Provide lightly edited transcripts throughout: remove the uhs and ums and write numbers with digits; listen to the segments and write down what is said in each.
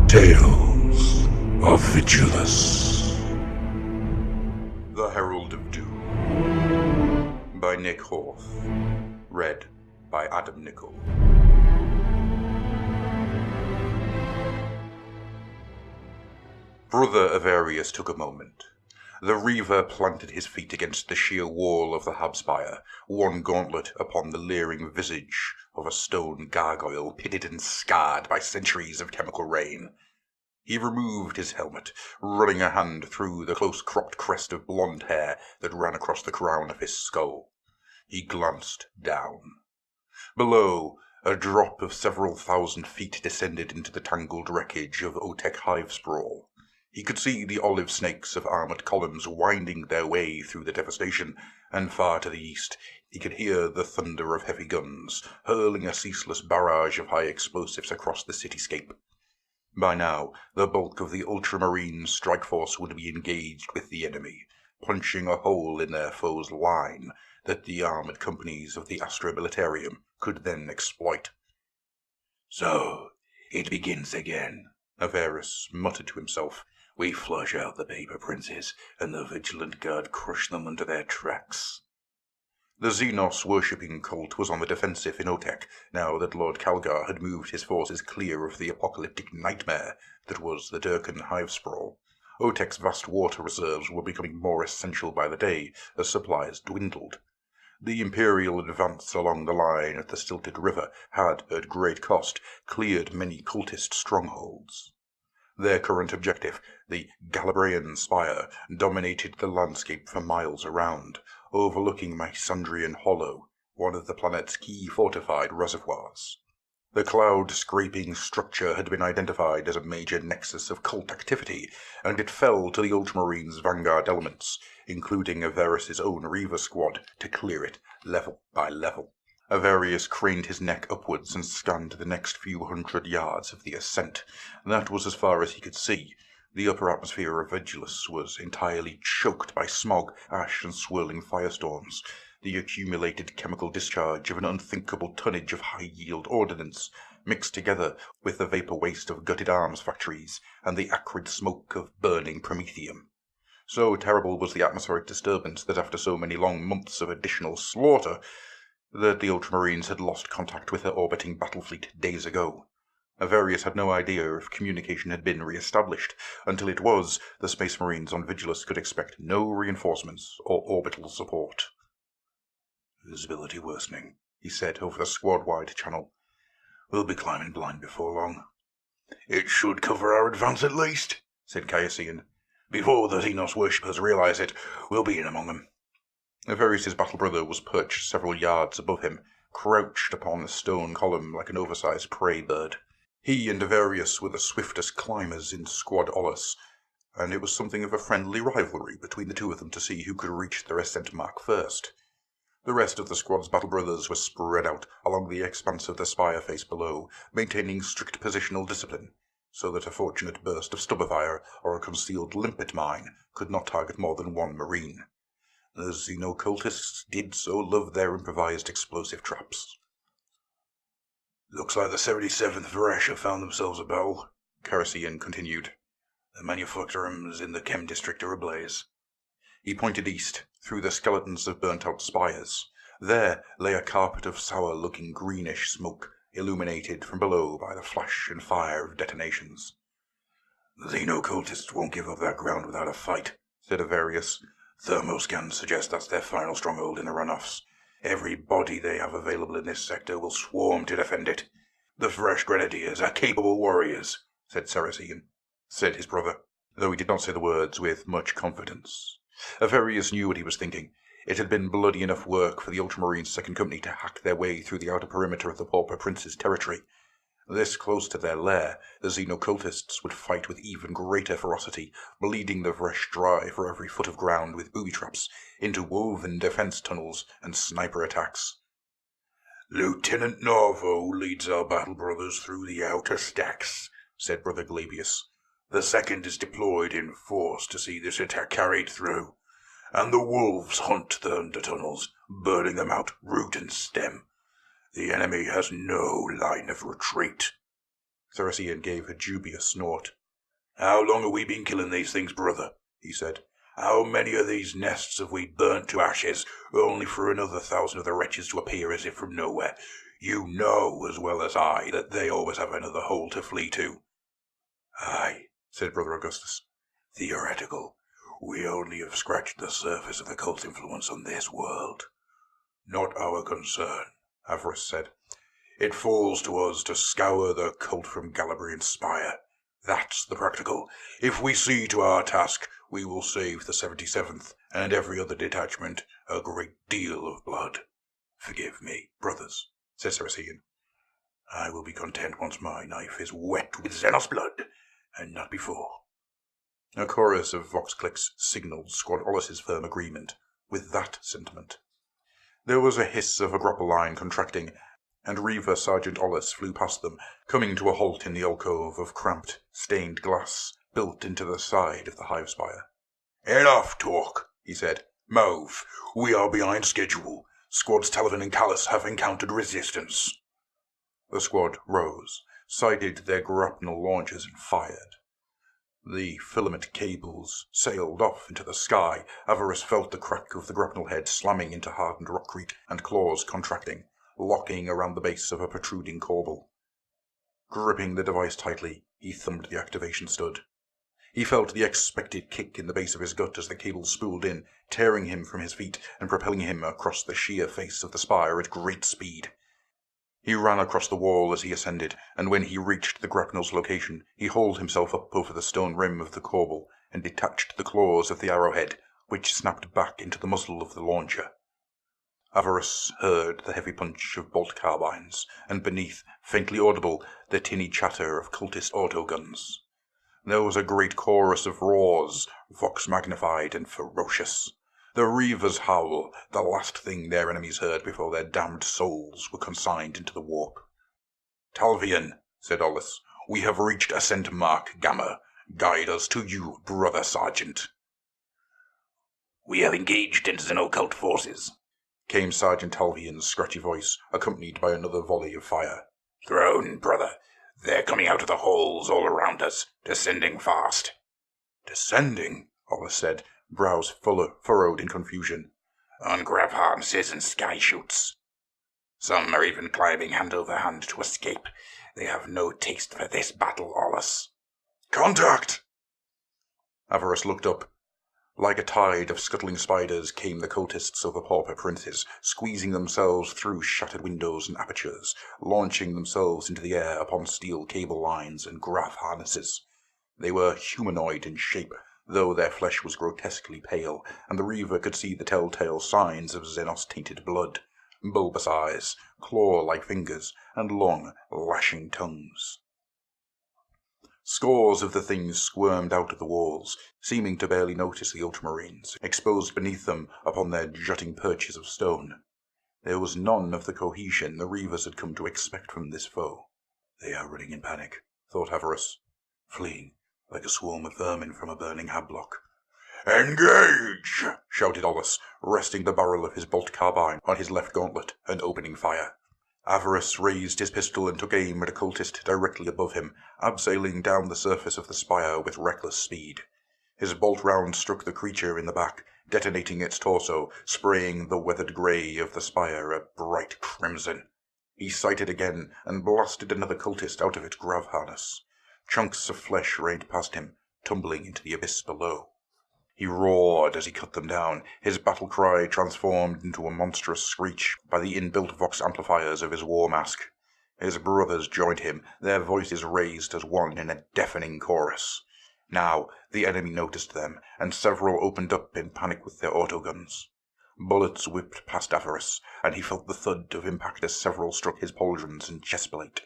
Tales of Vigilus. The Herald of Doom by Nick Horth. Read by Adam Nichol. Brother Avarius took a moment. The Reaver planted his feet against the sheer wall of the hub spire, one gauntlet upon the leering visage of a stone gargoyle pitted and scarred by centuries of chemical rain. He removed his helmet, running a hand through the close-cropped crest of blonde hair that ran across the crown of his skull. He glanced down. Below, a drop of several thousand feet descended into the tangled wreckage of Otek hive sprawl. He could see the olive snakes of armored columns winding their way through the devastation, and far to the east he could hear the thunder of heavy guns, hurling a ceaseless barrage of high explosives across the cityscape. By now, the bulk of the Ultramarine strike force would be engaged with the enemy, punching a hole in their foe's line that the armored companies of the Astro Militarium could then exploit. So, it begins again, Avarius muttered to himself. We flush out the paper princes, and the Vigilant Guard crush them under their tracks. The Xenos-worshipping cult was on the defensive in Otek, now that Lord Calgar had moved his forces clear of the apocalyptic nightmare that was the Durkan hive sprawl. Otek's vast water reserves were becoming more essential by the day as supplies dwindled. The Imperial advance along the line at the Stilted River had, at great cost, cleared many cultist strongholds. Their current objective, the Galabrian Spire, dominated the landscape for miles around, overlooking Mysandrian Hollow, one of the planet's key fortified reservoirs. The cloud-scraping structure had been identified as a major nexus of cult activity, and it fell to the Ultramarines' vanguard elements, including Avarius' own Reaver squad, to clear it level by level. Avarius craned his neck upwards and scanned the next few hundred yards of the ascent. That was as far as he could see. The upper atmosphere of Vigilus was entirely choked by smog, ash, and swirling firestorms, the accumulated chemical discharge of an unthinkable tonnage of high-yield ordnance, mixed together with the vapor waste of gutted arms factories and the acrid smoke of burning promethium. So terrible was the atmospheric disturbance that after so many long months of additional slaughter, that the Ultramarines had lost contact with their orbiting battle fleet days ago. Avarius had no idea if communication had been re-established. Until it was, the Space Marines on Vigilus could expect no reinforcements or orbital support. Visibility worsening, he said over the squad-wide channel. We'll be climbing blind before long. It should cover our advance at least, said Cassian. Before the Xenos worshippers realize it, we'll be in among them. Avarius' battle brother was perched several yards above him, crouched upon a stone column like an oversized prey bird. He and Avarius were the swiftest climbers in Squad Ollus, and it was something of a friendly rivalry between the two of them to see who could reach their ascent mark first. The rest of the squad's battle brothers were spread out along the expanse of the spire face below, maintaining strict positional discipline, so that a fortunate burst of stubber-fire or a concealed limpet mine could not target more than one Marine. The Xenocultists did so love their improvised explosive traps. Looks like the 77th Varesh have found themselves a battle, Cassian continued. The manufacturers in the Chem District are ablaze. He pointed east, through the skeletons of burnt-out spires. There lay a carpet of sour-looking greenish smoke, illuminated from below by the flash and fire of detonations. The Xenocultists won't give up that ground without a fight, said Avarius. Thermoscans suggest that's their final stronghold in the runoffs. Every body they have available in this sector will swarm to defend it. The fresh grenadiers are capable warriors, said Saracen, said his brother, though he did not say the words with much confidence. Avarius knew what he was thinking. It had been bloody enough work for the Ultramarines' Second Company to hack their way through the outer perimeter of the Pauper Prince's territory. This close to their lair, the Xenocultists would fight with even greater ferocity, bleeding the Varesh dry for every foot of ground with booby traps, interwoven defense tunnels, and sniper attacks. Lieutenant Narvo leads our battle brothers through the outer stacks, said Brother Glabius. The second is deployed in force to see this attack carried through, and the wolves hunt the undertunnels, burning them out root and stem. The enemy has no line of retreat. Saracen gave a dubious snort. How long have we been killing these things, brother? He said. How many of these nests have we burnt to ashes, only for another 1,000 of the wretches to appear as if from nowhere? You know as well as I that they always have another hole to flee to. Aye, said Brother Augustus. Theoretical. We only have scratched the surface of the cult's influence on this world. Not our concern, Avarice said. It falls to us to scour the cult from Galabrian spire. That's the practical. If we see to our task, we will save the 77th and every other detachment a great deal of blood. Forgive me, brothers, said Saracen. I will be content once my knife is wet with Xenos blood, and not before. A chorus of vox clicks signalled Squad Ollis's firm agreement with that sentiment. There was a hiss of a grapple line contracting, and Reaver Sergeant Ollis flew past them, coming to a halt in the alcove of cramped, stained glass built into the side of the hive spire. Enough talk, he said. Move. We are behind schedule. Squads Talvin and Callus have encountered resistance. The squad rose, sighted their grapnel launchers and fired. The filament cables sailed off into the sky. Avarice felt the crack of the grapnel head slamming into hardened rockcrete and claws contracting, locking around the base of a protruding corbel. Gripping the device tightly, he thumbed the activation stud. He felt the expected kick in the base of his gut as the cable spooled in, tearing him from his feet and propelling him across the sheer face of the spire at great speed. He ran across the wall as he ascended, and when he reached the grapnel's location, he hauled himself up over the stone rim of the corbel and detached the claws of the arrowhead, which snapped back into the muzzle of the launcher. Avarice heard the heavy punch of bolt carbines, and beneath, faintly audible, the tinny chatter of cultist autoguns. There was a great chorus of roars, vox-magnified and ferocious. The Reaver's howl, the last thing their enemies heard before their damned souls were consigned into the warp. Talvian, said Ollis, we have reached ascent mark Gamma. Guide us to you, Brother Sergeant. We have engaged in Xenocult forces, came Sergeant Talvian's scratchy voice, accompanied by another volley of fire. Drone, brother. They're coming out of the holes all around us, descending fast. Descending, Ollis said, brows furrowed in confusion. On grab harnesses and sky chutes. Some are even climbing hand over hand to escape. They have no taste for this battle, Ollis. Contact! Avarice looked up. Like a tide of scuttling spiders came the cultists of the Pauper Princes, squeezing themselves through shattered windows and apertures, launching themselves into the air upon steel cable lines and graph harnesses. They were humanoid in shape, though their flesh was grotesquely pale, and the Reaver could see the telltale signs of Xenos-tainted blood, bulbous eyes, claw-like fingers, and long, lashing tongues. Scores of the things squirmed out of the walls, seeming to barely notice the ultramarines, exposed beneath them upon their jutting perches of stone. There was none of the cohesion the Reavers had come to expect from this foe. They are running in panic, thought Avarice, fleeing like a swarm of vermin from a burning hablock. Engage! Shouted Ollis, resting the barrel of his bolt carbine on his left gauntlet and opening fire. Avarice raised his pistol and took aim at a cultist directly above him, abseiling down the surface of the spire with reckless speed. His bolt round struck the creature in the back, detonating its torso, spraying the weathered grey of the spire a bright crimson. He sighted again and blasted another cultist out of its grav harness. Chunks of flesh rained past him, tumbling into the abyss below. He roared as he cut them down, his battle cry transformed into a monstrous screech by the inbuilt vox amplifiers of his war mask. His brothers joined him, their voices raised as one in a deafening chorus. Now the enemy noticed them, and several opened up in panic with their autoguns. Bullets whipped past Avarice, and he felt the thud of impact as several struck his pauldrons and chestplate.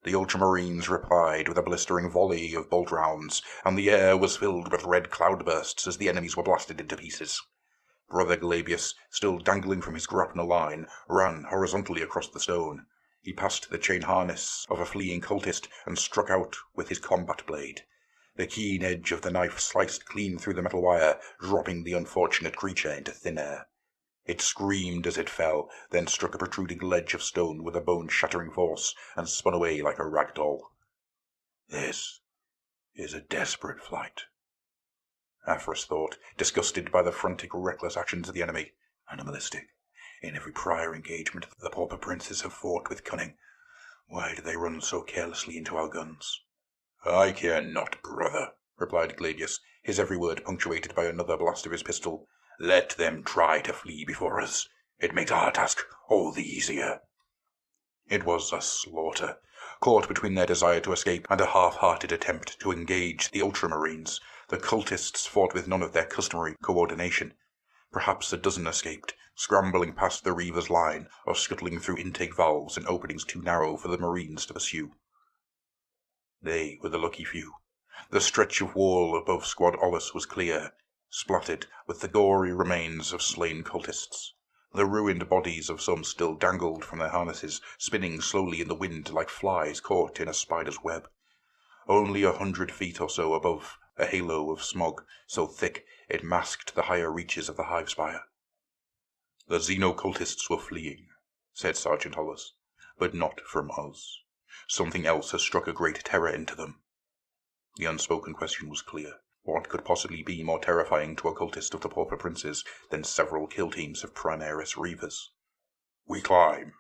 The Ultramarines replied with a blistering volley of bolt rounds, and the air was filled with red cloudbursts as the enemies were blasted into pieces. Brother Glabius, still dangling from his grapnel line, ran horizontally across the stone. He passed the chain harness of a fleeing cultist and struck out with his combat blade. The keen edge of the knife sliced clean through the metal wire, dropping the unfortunate creature into thin air. It screamed as it fell, then struck a protruding ledge of stone with a bone-shattering force, and spun away like a rag doll. This is a desperate flight, Avarice thought, disgusted by the frantic, reckless actions of the enemy. Animalistic. In every prior engagement, the pauper princes have fought with cunning. Why do they run so carelessly into our guns? I care not, brother, replied Gladius, his every word punctuated by another blast of his pistol. Let them try to flee before us. It makes our task all the easier. It was a slaughter, caught between their desire to escape and a half-hearted attempt to engage the ultramarines. The cultists fought with none of their customary coordination. Perhaps a dozen escaped, scrambling past the Reaver's line or scuttling through intake valves and openings too narrow for the marines to pursue. They were the lucky few. The stretch of wall above Squad Ollis was clear, splattered with the gory remains of slain cultists. The ruined bodies of some still dangled from their harnesses, spinning slowly in the wind like flies caught in a spider's web. Only 100 feet or so above, a halo of smog, so thick it masked the higher reaches of the hive spire. The xenocultists were fleeing, said Sergeant Hollis, but not from us. Something else has struck a great terror into them. The unspoken question was clear. What could possibly be more terrifying to a cultist of the Pauper Princes than several kill teams of Primaris Reavers? We climb,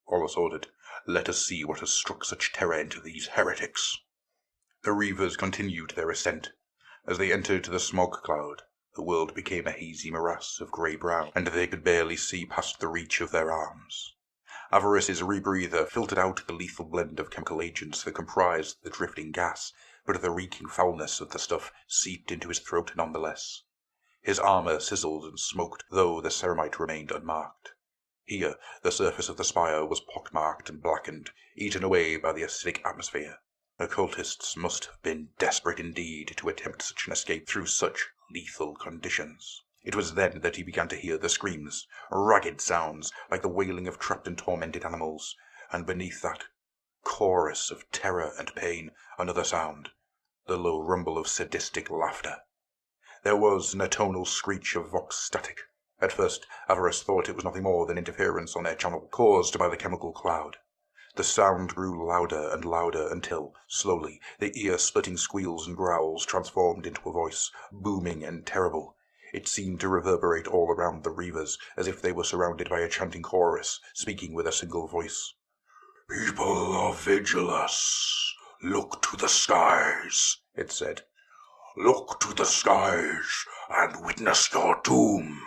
Hollis ordered. Let us see what has struck such terror into these heretics. The Reavers continued their ascent. As they entered the smog cloud, the world became a hazy morass of grey-brown, and they could barely see past the reach of their arms. Avarice's rebreather filtered out the lethal blend of chemical agents that comprised the drifting gas, but the reeking foulness of the stuff seeped into his throat nonetheless. His armor sizzled and smoked, though the ceramite remained unmarked. Here, the surface of the spire was pockmarked and blackened, eaten away by the acidic atmosphere. The cultists must have been desperate indeed to attempt such an escape through such lethal conditions. It was then that he began to hear the screams, ragged sounds like the wailing of trapped and tormented animals, and beneath that chorus of terror and pain, another sound, the low rumble of sadistic laughter. There was an atonal screech of vox static. At first, Avarice thought it was nothing more than interference on air channel caused by the chemical cloud. The sound grew louder and louder until, slowly, the ear-splitting squeals and growls transformed into a voice, booming and terrible. It seemed to reverberate all around the Reavers, as if they were surrounded by a chanting chorus, speaking with a single voice. People of Vigilus, look to the skies, it said. Look to the skies and witness your doom.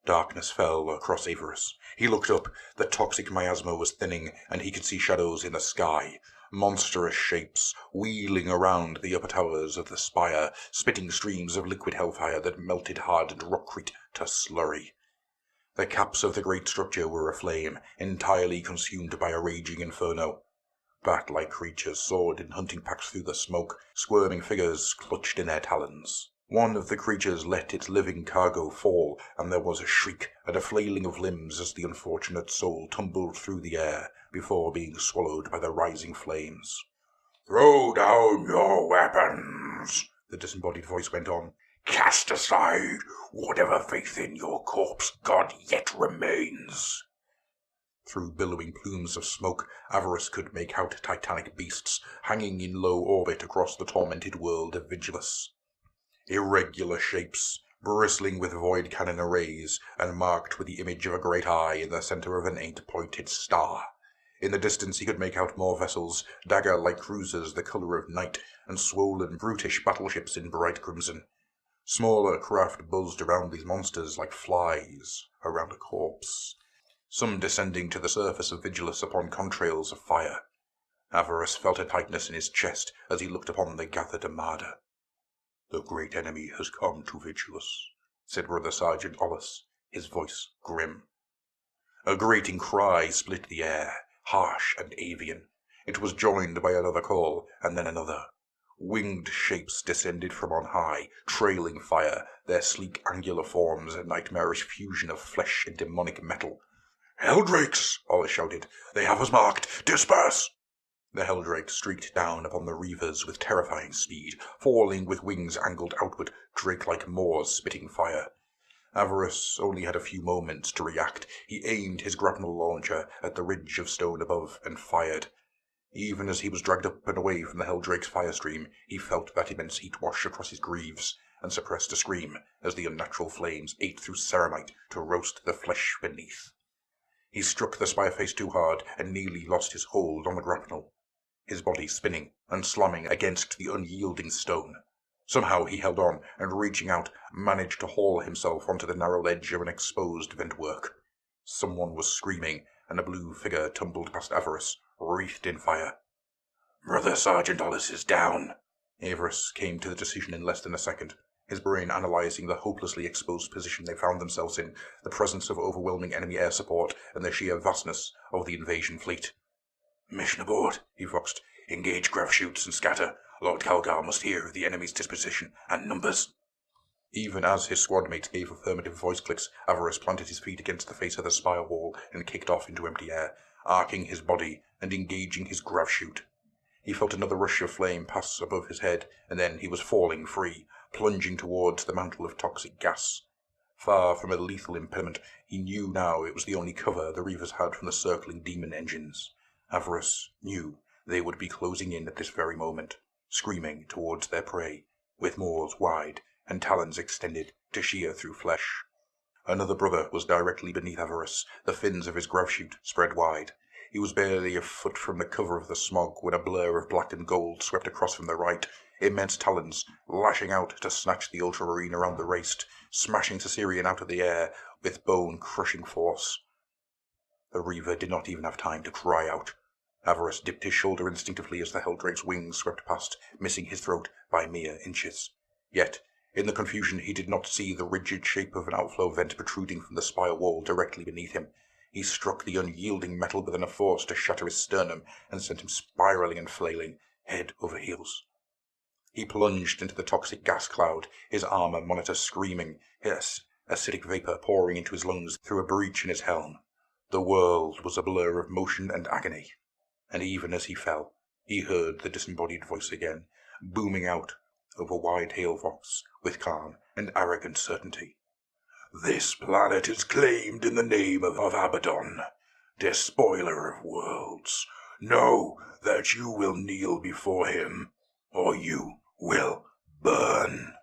Darkness fell across Avarice. He looked up. The toxic miasma was thinning, and he could see shadows in the sky, monstrous shapes, wheeling around the upper towers of the spire, spitting streams of liquid hellfire that melted hardened rockcrete to slurry. The caps of the great structure were aflame, entirely consumed by a raging inferno. Bat-like creatures soared in hunting packs through the smoke, squirming figures clutched in their talons. One of the creatures let its living cargo fall, and there was a shriek and a flailing of limbs as the unfortunate soul tumbled through the air before being swallowed by the rising flames. Throw down your weapons, the disembodied voice went on. Cast aside whatever faith in your corpse God yet remains. Through billowing plumes of smoke, Avarice could make out titanic beasts hanging in low orbit across the tormented world of Vigilus. Irregular shapes, bristling with void cannon arrays, and marked with the image of a great eye in the center of an eight-pointed star. In the distance he could make out more vessels, dagger-like cruisers the color of night, and swollen, brutish battleships in bright crimson. Smaller craft buzzed around these monsters like flies around a corpse, some descending to the surface of Vigilus upon contrails of fire. Avarice felt a tightness in his chest as he looked upon the gathered armada. The great enemy has come to Vigilus, said Brother Sergeant Ollis, his voice grim. A grating cry split the air, harsh and avian. It was joined by another call, and then another. Winged shapes descended from on high, trailing fire, their sleek angular forms a nightmarish fusion of flesh and demonic metal. Helldrakes! Ollis shouted. They have us marked! Disperse! The Helldrake streaked down upon the Reavers with terrifying speed, falling with wings angled outward, drake-like maws spitting fire. Avarice only had a few moments to react. He aimed his grapnel launcher at the ridge of stone above and fired. Even as he was dragged up and away from the Helldrake's firestream, he felt that immense heat wash across his greaves, and suppressed a scream as the unnatural flames ate through ceramite to roast the flesh beneath. He struck the spire face too hard and nearly lost his hold on the grapnel, his body spinning and slamming against the unyielding stone. Somehow he held on, and reaching out, managed to haul himself onto the narrow ledge of an exposed ventwork. Someone was screaming, and a blue figure tumbled past Avarice, wreathed in fire. Brother Sergeant Ollis is down. Avarice came to the decision in less than a second, his brain analyzing the hopelessly exposed position they found themselves in, the presence of overwhelming enemy air support, and the sheer vastness of the invasion fleet. Mission aboard, he voxed. Engage grav chutes and scatter. Lord Calgar must hear of the enemy's disposition and numbers. Even as his squad mates gave affirmative voice clicks, Avarice planted his feet against the face of the spire wall and kicked off into empty air, arcing his body and engaging his grav chute. He felt another rush of flame pass above his head, and then he was falling free, plunging towards the mantle of toxic gas. Far from a lethal impediment, he knew now it was the only cover the Reavers had from the circling demon engines. Avarice knew they would be closing in at this very moment, screaming towards their prey, with maws wide and talons extended to shear through flesh. Another brother was directly beneath Avarice, the fins of his grav chute spread wide. He was barely a foot from the cover of the smog when a blur of black and gold swept across from the right, immense talons lashing out to snatch the ultramarine around the waist, smashing Caesarion out of the air with bone-crushing force. The Reaver did not even have time to cry out. Avarice dipped his shoulder instinctively as the Helldrake's wings swept past, missing his throat by mere inches. Yet, in the confusion, he did not see the rigid shape of an outflow vent protruding from the spire wall directly beneath him. He struck the unyielding metal with enough force to shatter his sternum and sent him spiraling and flailing, head over heels. He plunged into the toxic gas cloud, his armor monitor screaming, his acidic vapor pouring into his lungs through a breach in his helm. The world was a blur of motion and agony, and even as he fell, he heard the disembodied voice again, booming out over wide hailfox with calm and arrogant certainty. This planet is claimed in the name of Abaddon, despoiler of worlds. Know that you will kneel before him, or you will burn.